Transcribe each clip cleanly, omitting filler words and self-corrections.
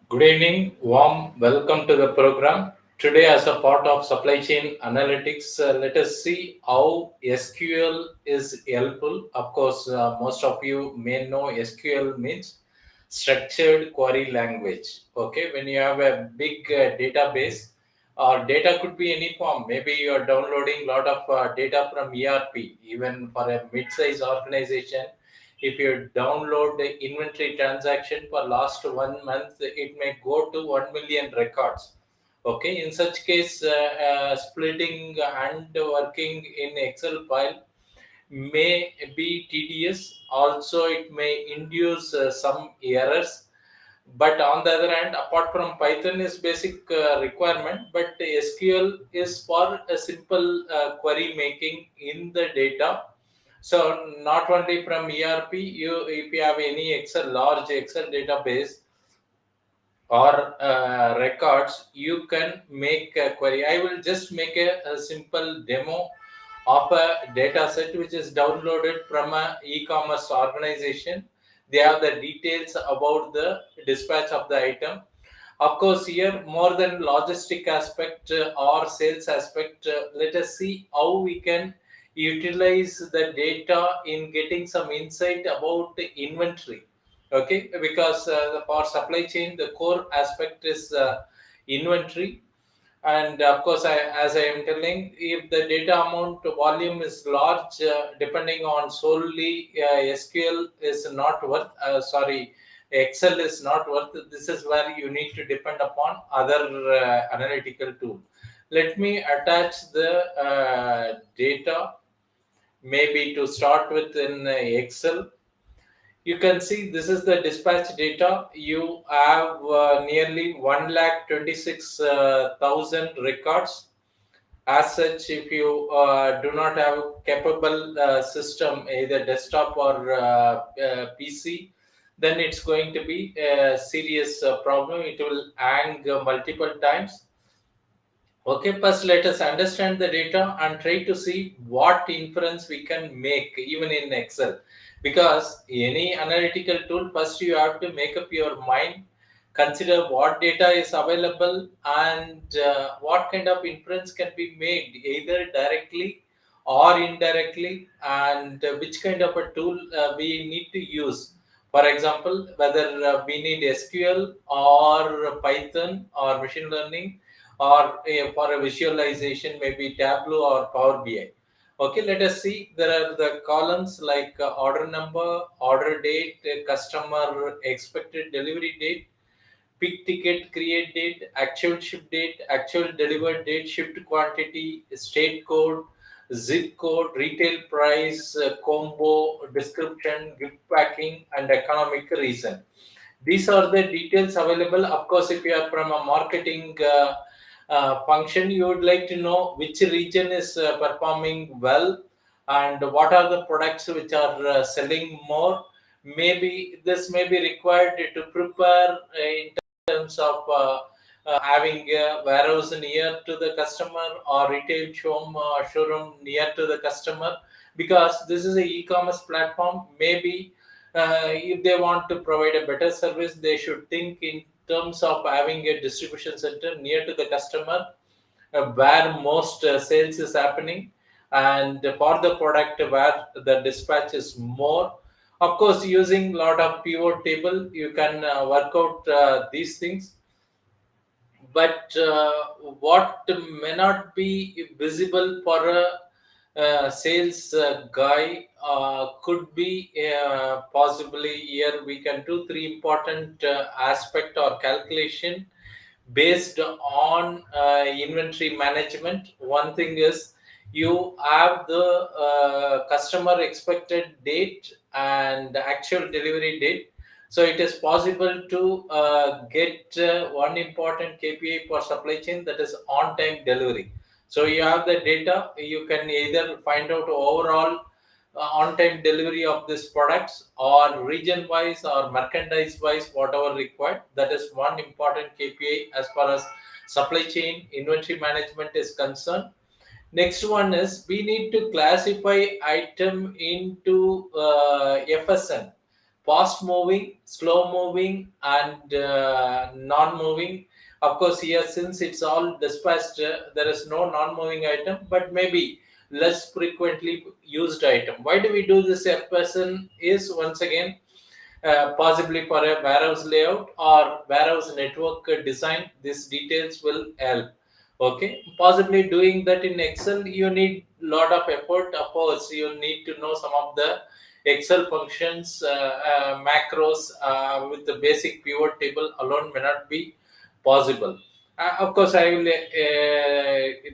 Good evening, warm welcome to the program. Today, as a part of supply chain analytics, let us see how SQL is helpful. Of course, most of you may know SQL means structured query language. Okay, when you have a big database, or data could be any form. Maybe you are downloading a lot of data from ERP, even for a mid-size organization. If you download the inventory transaction for last 1 month, it may go to 1 million records. Okay, in such case, splitting and working in Excel file may be tedious. Also, it may induce some errors. But on the other hand, apart from Python is basic requirement, but SQL is for a simple query making in the data. So not only from ERP, you if you have any Excel large Excel database or records, you can make a query. I will just make a simple demo of a data set which is downloaded from a e-commerce organization. They have the details about the dispatch of the item. Of course, here more than logistic aspect or sales aspect, let us see how we can utilize the data in getting some insight about the inventory. Okay, because for supply chain, the core aspect is inventory. And of course, as I am telling, if the data amount volume is large, depending on solely SQL is not worth, Excel is not worth. This is where you need to depend upon other analytical tool. Let me attach the data, maybe to start with in Excel. You can see this is the dispatch data. You have nearly 1,26,000 records. As such, if you do not have capable system, either desktop or PC, then it's going to be a serious problem. It will hang multiple times. Okay, first let us understand the data and try to see what inference we can make even in Excel. Because any analytical tool, first you have to make up your mind, consider what data is available and what kind of inference can be made either directly or indirectly, and which kind of a tool we need to use. For example, whether we need SQL or Python or machine learning, or for a visualization, maybe Tableau or Power BI. Okay, let us see. There are the columns like order number, order date, customer expected delivery date, pick ticket create date, actual ship date, actual delivered date, shipped quantity, state code, zip code, retail price, combo, description, gift packing, and economic reason. These are the details available. Of course, if you are from a marketing function, you would like to know which region is performing well and what are the products which are selling more. Maybe this may be required to prepare in terms of having a warehouse near to the customer or retail showroom near to the customer, because this is a e-commerce platform. Maybe if they want to provide a better service, they should think in terms of having a distribution center near to the customer, where most sales is happening, and for the product where the dispatch is more. Of course, using a lot of pivot table, you can work out these things. But what may not be visible for a sales guy could be possibly here we can do three important aspect or calculation based on inventory management. One thing is you have the customer expected date and actual delivery date. So it is possible to get one important KPI for supply chain, that is on time delivery. So you have the data, you can either find out overall on time delivery of these products or region wise or merchandise wise, whatever required. That is one important KPI as far as supply chain inventory management is concerned. Next one is we need to classify item into FSN, fast moving, slow moving, and non moving. Of course, here since it's all dispatched, there is no non moving item, but maybe less frequently used item. Why do we do this? A person is once again possibly for a warehouse layout or warehouse network design. These details will help. Okay, possibly doing that in Excel, you need lot of effort. Of course, you need to know some of the Excel functions, macros with the basic pivot table alone may not be possible. Of course, I will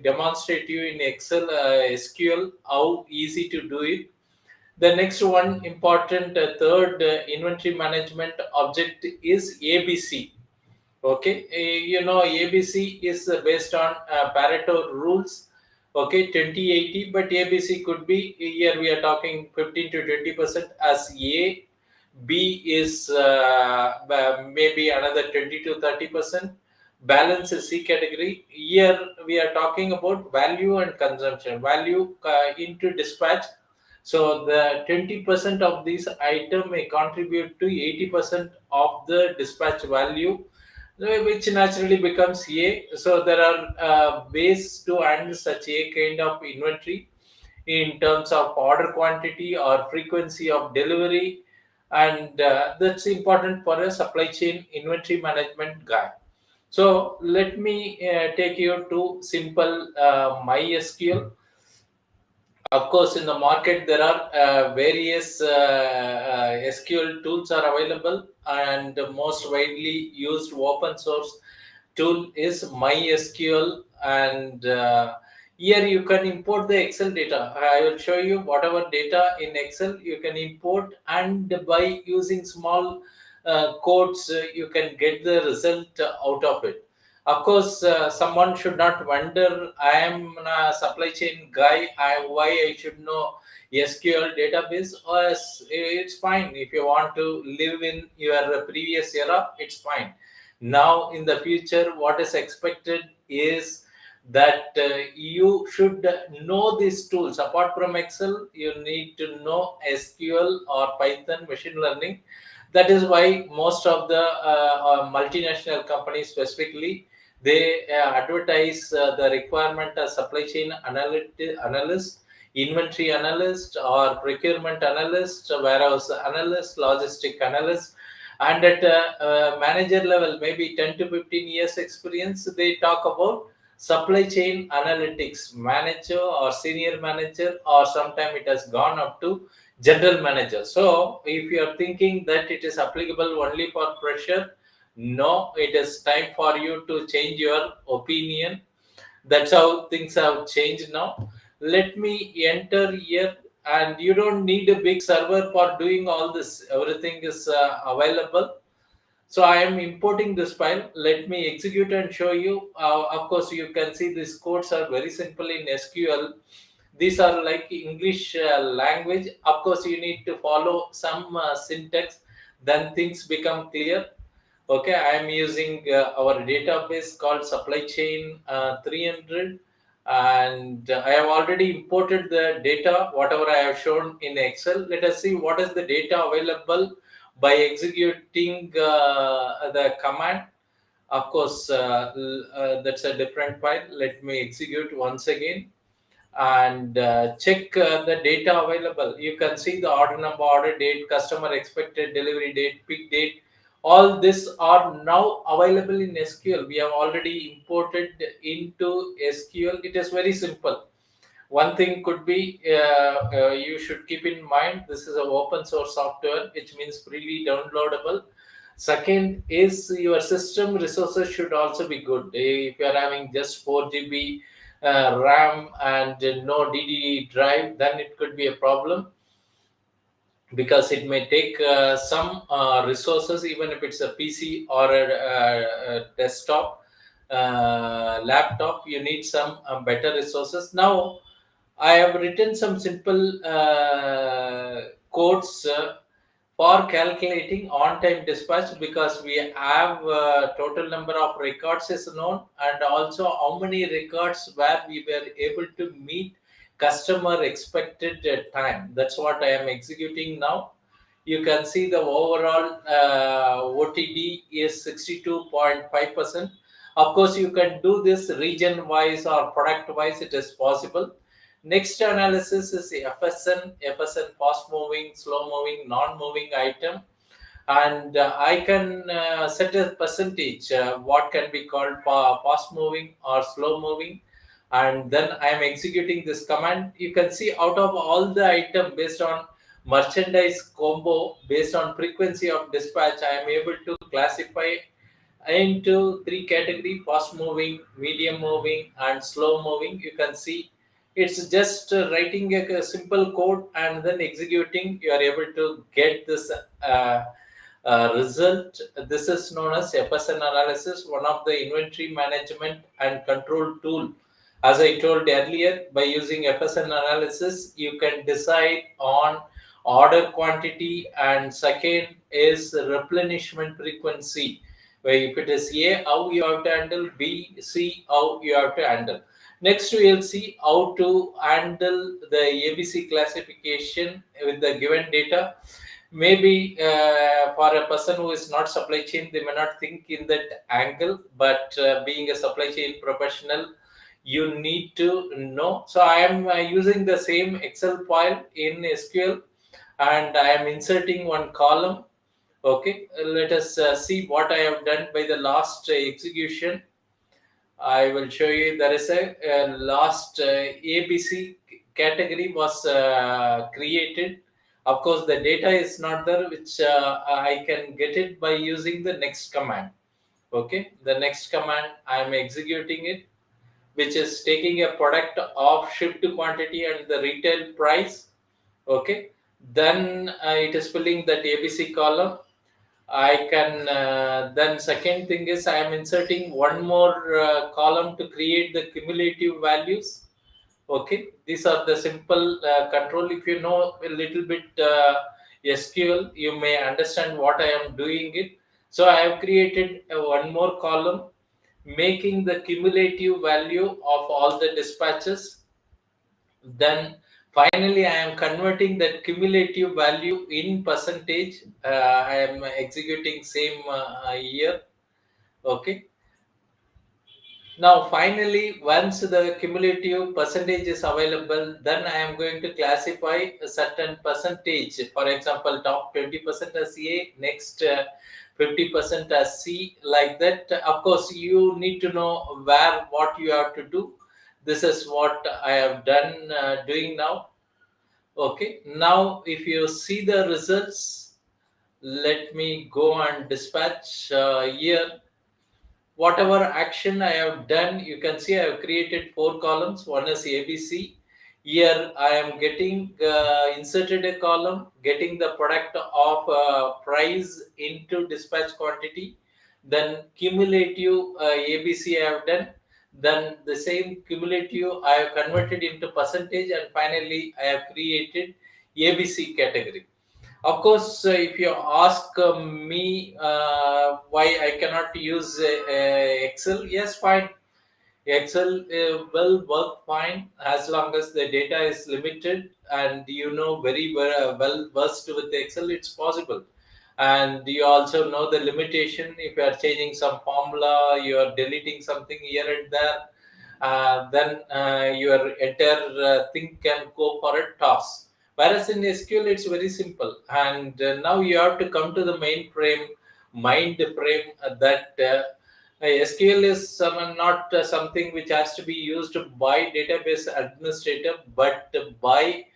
demonstrate you in Excel, SQL, how easy to do it. The next one important third inventory management object is ABC. Okay, ABC is based on Pareto rules. Okay, 20/80, but ABC could be here we are talking 15 to 20% as A. B is maybe another 20 to 30%. Balance is C category. Here we are talking about value and consumption. Value into dispatch. So the 20% of this item may contribute to 80% of the dispatch value, which naturally becomes A. So there are ways to handle such a kind of inventory in terms of order quantity or frequency of delivery, and that's important for a supply chain inventory management guy. So let me take you to simple MySQL. Of course, in the market, there are various SQL tools are available, and the most widely used open source tool is MySQL. And here you can import the Excel data. I will show you whatever data in Excel you can import, and by using small codes, you can get the result out of it. Of course, someone should not wonder, I am a supply chain guy, why I should know SQL database. Or it's fine. If you want to live in your previous era, it's fine. Now, in the future, what is expected is that you should know these tools. Apart from Excel, you need to know SQL or Python, machine learning. That is why most of the multinational companies specifically, they advertise the requirement as supply chain analyst, inventory analyst, or procurement analyst, warehouse analyst, logistic analyst. And at manager level, maybe 10 to 15 years experience, they talk about supply chain analytics manager or senior manager, or sometime it has gone up to general manager. So if you are thinking that it is applicable only for fresher, no, it is time for you to change your opinion. That's how things have changed now. Let me enter here, and you don't need a big server for doing all this. Everything is available. So I am importing this file. Let me execute and show you. Of course, you can see these codes are very simple in SQL. These are like English language. Of course, you need to follow some syntax, then things become clear. Okay, I am using our database called supply chain 300, and I have already imported the data, whatever I have shown in Excel. Let us see what is the data available by executing the command. Of course, that's a different file. Let me execute once again and check the data available. You can see the order number, order date, customer expected delivery date, pick date. All this are now available in SQL. We have already imported into SQL. It is very simple. One thing could be you should keep in mind, this is an open source software, which means freely downloadable. Second is your system resources should also be good. If you are having just 4 GB RAM and no DDD drive, then it could be a problem, because it may take some resources, even if it's a PC or a desktop laptop. You need some better resources. Now I have written some simple codes for calculating on-time dispatch, because we have total number of records is known, and also how many records where we were able to meet customer expected time. That's what I am executing now. You can see the overall OTD is 62.5%. Of course, you can do this region wise or product wise, it is possible. Next analysis is FSN fast moving, slow moving, non moving item, and I can set a percentage what can be called fast moving or slow moving, and then I am executing this command. You can see out of all the item based on merchandise combo, based on frequency of dispatch, I am able to classify into three category: fast moving, medium moving, and slow moving. You can see it's just writing a simple code and then executing. You are able to get this result. This is known as FSN analysis, one of the inventory management and control tool. As I told earlier, by using FSN analysis, you can decide on order quantity, and second is replenishment frequency. Where if it is A, how you have to handle, B, C, how you have to handle. Next, we will see how to handle the ABC classification with the given data. Maybe for a person who is not supply chain, they may not think in that angle, but being a supply chain professional, you need to know. So I am using the same Excel file in SQL, and I am inserting one column. Okay, let us see what I have done by the last execution. I will show you. There is a last ABC category was created. Of course, the data is not there, which I can get it by using the next command. Okay, the next command I am executing it, which is taking a product of shipped quantity and the retail price. Okay, then it is filling that ABC column. I can then second thing is I am inserting one more column to create the cumulative values. Okay, these are the simple control. If you know a little bit SQL, you may understand what I am doing it. So I have created one more column, making the cumulative value of all the dispatches. Then finally, I am converting that cumulative value in percentage. I am executing same year. Okay. Now, finally, once the cumulative percentage is available, then I am going to classify a certain percentage. For example, top 20% as A, next 50% as C, like that. Of course, you need to know where what you have to do. This is what I have done doing now. Okay, now if you see the results, let me go and dispatch here. Whatever action I have done, you can see I have created four columns. One is ABC. Here I am getting inserted a column, getting the product of price into dispatch quantity. Then cumulative ABC I have done. Then the same cumulative I have converted into percentage, and finally I have created ABC category. Of course, if you ask me why I cannot use Excel, yes, fine. Excel will work fine as long as the data is limited and you know very well versed with Excel. It's possible, and you also know the limitation. If you are changing some formula, you are deleting something here and there, then your entire thing can go for a toss. Whereas in SQL, it's very simple. And now you have to come to the mind frame that SQL is not something which has to be used by database administrator, but by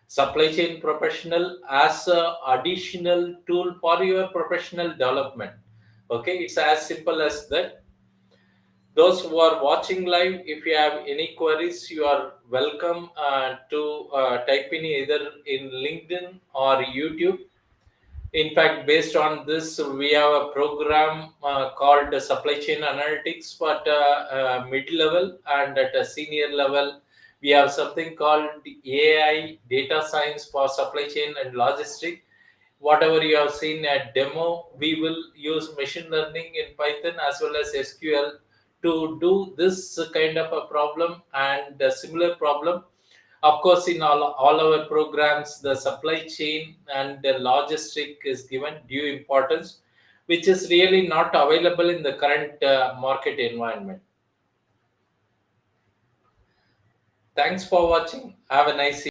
supply chain professional as a additional tool for your professional development. Okay, it's as simple as that. Those who are watching live, if you have any queries, you are welcome to type in either in LinkedIn or YouTube. In fact, based on this, we have a program called Supply Chain Analytics, but mid-level, and at a senior level, we have something called AI Data Science for Supply Chain and Logistics. Whatever you have seen at demo, we will use machine learning in Python as well as SQL to do this kind of a problem and a similar problem. Of course, in all our programs, the supply chain and the logistic is given due importance, which is really not available in the current market environment. Thanks for watching. Have a nice